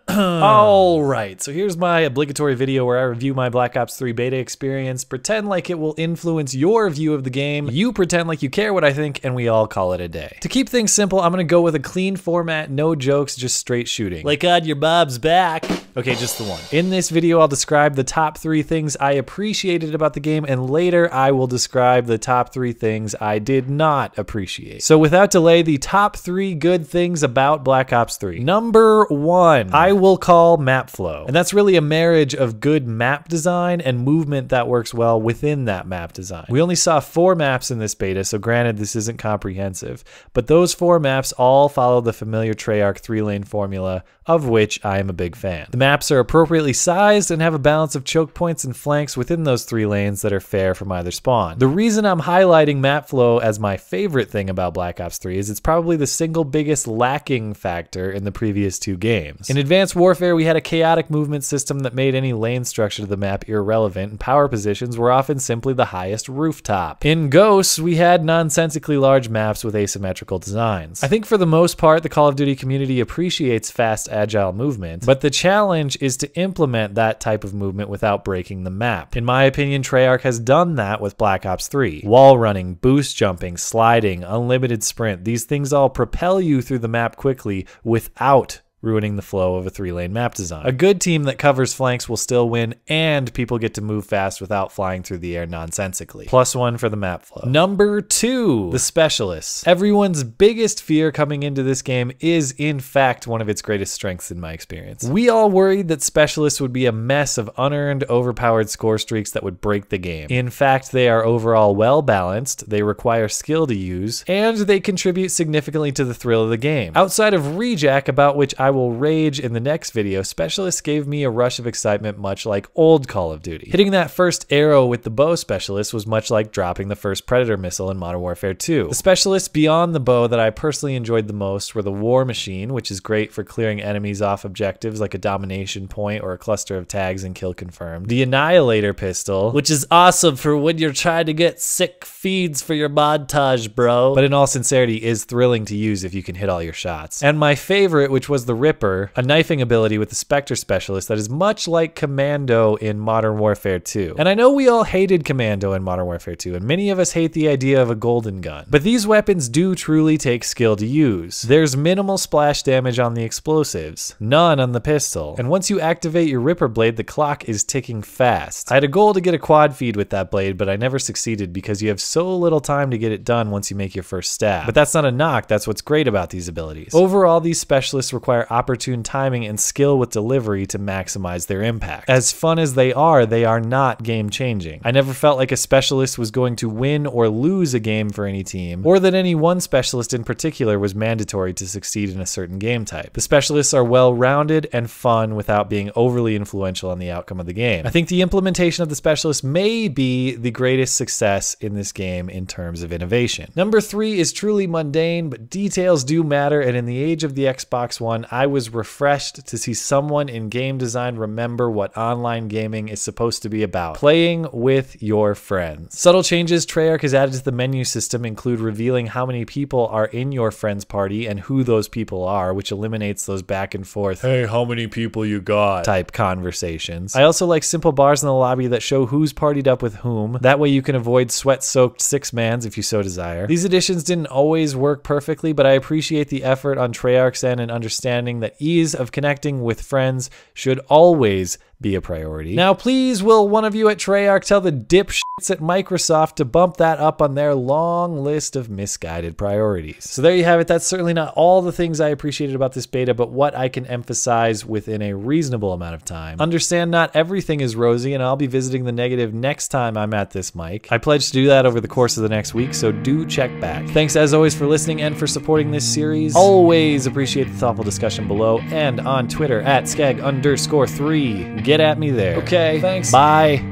Alright, so here's my obligatory video where I review my Black Ops 3 beta experience, pretend like it will influence your view of the game, you pretend like you care what I think, and we all call it a day. To keep things simple, I'm gonna go with a clean format, no jokes, just straight shooting. Like on your Bob's back. Okay, just the one. In this video, I'll describe the top 3 things I appreciated about the game, and later I will describe the top 3 things I did not appreciate. So without delay, the top 3 good things about Black Ops 3. Number 1, I will call map flow. And that's really a marriage of good map design and movement that works well within that map design. We only saw 4 maps in this beta, so granted this isn't comprehensive, but those 4 maps all follow the familiar Treyarch 3-lane formula, of which I am a big fan. The maps are appropriately sized and have a balance of choke points and flanks within those 3 lanes that are fair from either spawn. The reason I'm highlighting map flow as my favorite thing about Black Ops 3 is it's probably the single biggest lacking factor in the previous 2 games. In Advanced Warfare, we had a chaotic movement system that made any lane structure to the map irrelevant, and power positions were often simply the highest rooftop. In Ghosts, we had nonsensically large maps with asymmetrical designs. I think for the most part, the Call of Duty community appreciates fast, agile movement, but the challenge is to implement that type of movement without breaking the map. In my opinion, Treyarch has done that with Black Ops 3. Wall running, boost jumping, sliding, unlimited sprint, these things all propel you through the map quickly without ruining the flow of a 3-lane map design. A good team that covers flanks will still win, and people get to move fast without flying through the air nonsensically. +1 for the map flow. Number 2, the specialists. Everyone's biggest fear coming into this game is, in fact, one of its greatest strengths in my experience. We all worried that specialists would be a mess of unearned, overpowered score streaks that would break the game. In fact, they are overall well-balanced, they require skill to use, and they contribute significantly to the thrill of the game. Outside of Rejack, about which I will rage in the next video, specialists gave me a rush of excitement much like old Call of Duty. Hitting that first arrow with the bow specialist was much like dropping the first Predator missile in Modern Warfare 2. The specialists beyond the bow that I personally enjoyed the most were the War Machine, which is great for clearing enemies off objectives like a domination point or a cluster of tags and kill confirmed. The Annihilator pistol, which is awesome for when you're trying to get sick feeds for your montage, bro, but in all sincerity is thrilling to use if you can hit all your shots. And my favorite, which was the Ripper, a knifing ability with the Spectre specialist that is much like Commando in Modern Warfare 2. And I know we all hated Commando in Modern Warfare 2, and many of us hate the idea of a golden gun. But these weapons do truly take skill to use. There's minimal splash damage on the explosives, none on the pistol, and once you activate your Ripper blade, the clock is ticking fast. I had a goal to get a quad feed with that blade, but I never succeeded because you have so little time to get it done once you make your first stab. But that's not a knock, that's what's great about these abilities. Overall, these specialists require opportune timing and skill with delivery to maximize their impact. As fun as they are not game-changing. I never felt like a specialist was going to win or lose a game for any team, or that any one specialist in particular was mandatory to succeed in a certain game type. The specialists are well-rounded and fun without being overly influential on the outcome of the game. I think the implementation of the specialist may be the greatest success in this game in terms of innovation. Number 3 is truly mundane, but details do matter, and in the age of the Xbox One, I was refreshed to see someone in game design remember what online gaming is supposed to be about: playing with your friends. Subtle changes Treyarch has added to the menu system include revealing how many people are in your friend's party and who those people are, which eliminates those back and forth, "Hey, how many people you got?" type conversations. I also like simple bars in the lobby that show who's partied up with whom. That way you can avoid sweat-soaked 6-mans if you so desire. These additions didn't always work perfectly, but I appreciate the effort on Treyarch's end and understanding that ease of connecting with friends should always be a priority. Now, please, will one of you at Treyarch tell the dipshits at Microsoft to bump that up on their long list of misguided priorities? So there you have it. That's certainly not all the things I appreciated about this beta, but what I can emphasize within a reasonable amount of time. Understand not everything is rosy, and I'll be visiting the negative next time I'm at this mic. I pledge to do that over the course of the next week, so do check back. Thanks as always for listening and for supporting this series. Always appreciate the thoughtful discussion below and on Twitter at skeg_3. Get at me there. Okay, thanks. Bye.